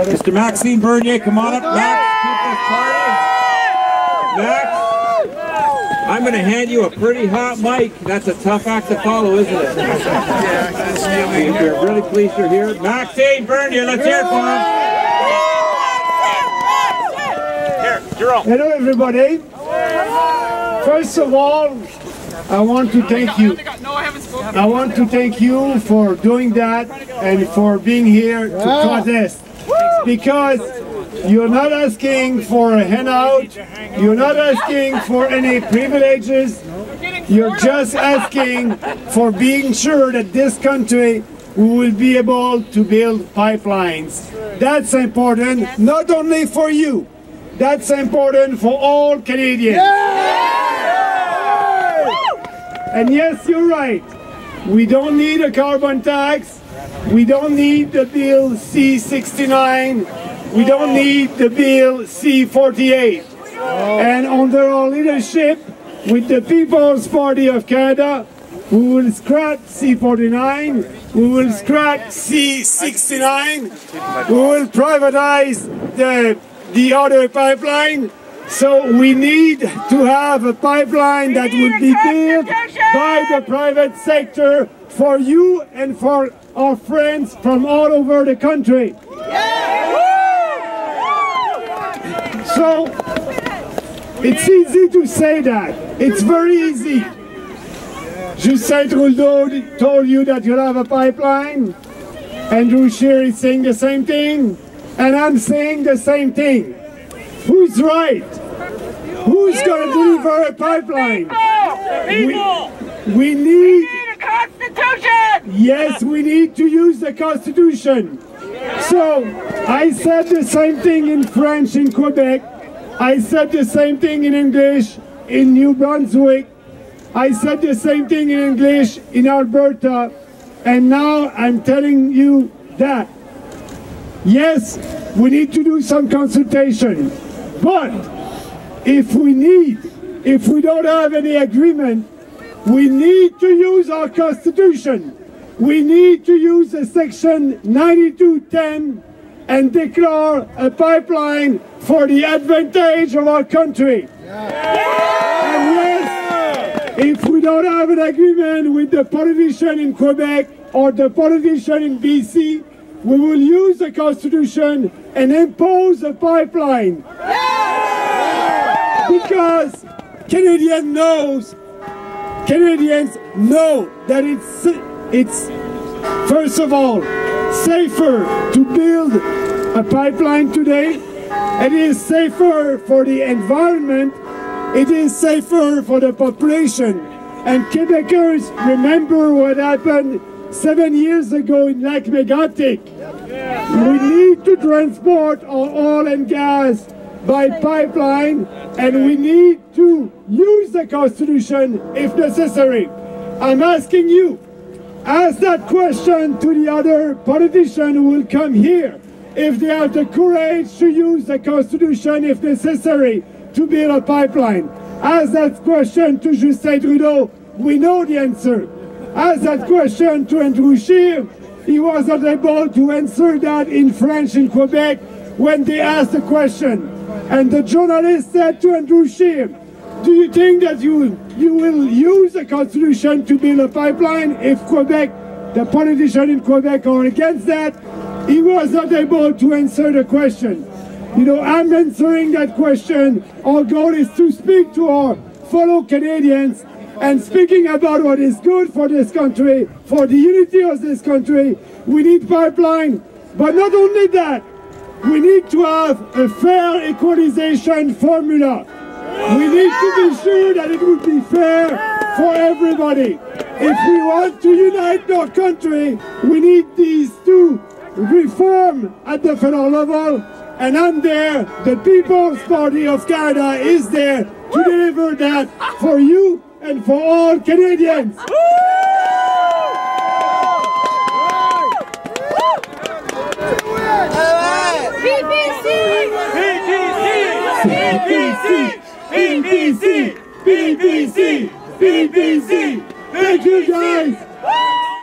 Mr. Maxime Bernier, come on up. Max, People's Party. Max, I'm going to hand you a pretty hot mic. That's a tough act to follow, isn't it? We're really pleased you're here. Maxime Bernier, let's hear it for him. Here, Jerome. Hello everybody. First of all, I want to thank you. I want to thank you for doing that and for being here to protest. Because you're not asking for a handout, you're not asking for any privileges, you're just asking for being sure that this country will be able to build pipelines. That's important, not only for you, that's important for all Canadians. And yes, you're right, we don't need a carbon tax, we don't need the bill C-69, we don't need the bill C-48. And under our leadership, with the People's Party of Canada, we will scrap C-49, we will scrap C-69, we will privatize the other pipeline. So we need to have a pipeline that would be built by the private sector for you and for our friends from all over the country. So it's easy to say that. It's very easy. Justin Trudeau told you that you'll have a pipeline. Andrew Scheer is saying the same thing. And I'm saying the same thing. Who's right? Who's going to deliver a pipeline? We need a constitution! Yes, we need to use the Constitution. So, I said the same thing in French in Quebec. I said the same thing in English in New Brunswick. I said the same thing in English in Alberta. And now I'm telling you that, yes, we need to do some consultation. But if we don't have any agreement, we need to use our Constitution. We need to use the Section 9210 and declare a pipeline for the advantage of our country. And yes, if we don't have an agreement with the politician in Quebec or the politician in BC, we will use the Constitution and impose a pipeline. Because Canadians know that it's first of all safer to build a pipeline today. It is safer for the environment. It is safer for the population. And Quebecers remember what happened 7 years ago in Lac Mégantic. We need to transport our oil and gas by pipeline, and we need to use the Constitution if necessary. I'm asking you, ask that question to the other politicians who will come here, if they have the courage to use the Constitution if necessary to build a pipeline. Ask that question to Justin Trudeau, we know the answer. Ask that question to Andrew Scheer, he was not able to answer that in French in Quebec when they asked the question. And the journalist said to Andrew Scheer, do you think that you will use the Constitution to build a pipeline if Quebec, the politicians in Quebec are against that? He was not able to answer the question. You know, I'm answering that question. Our goal is to speak to our fellow Canadians and speaking about what is good for this country, for the unity of this country. We need pipeline, but not only that, we need to have a fair equalization formula. We need to be sure that it would be fair for everybody. If we want to unite our country, we need these two reforms at the federal level, and I'm there, the People's Party of Canada is there to deliver that for you and for all Canadians. BBC! Thank you guys!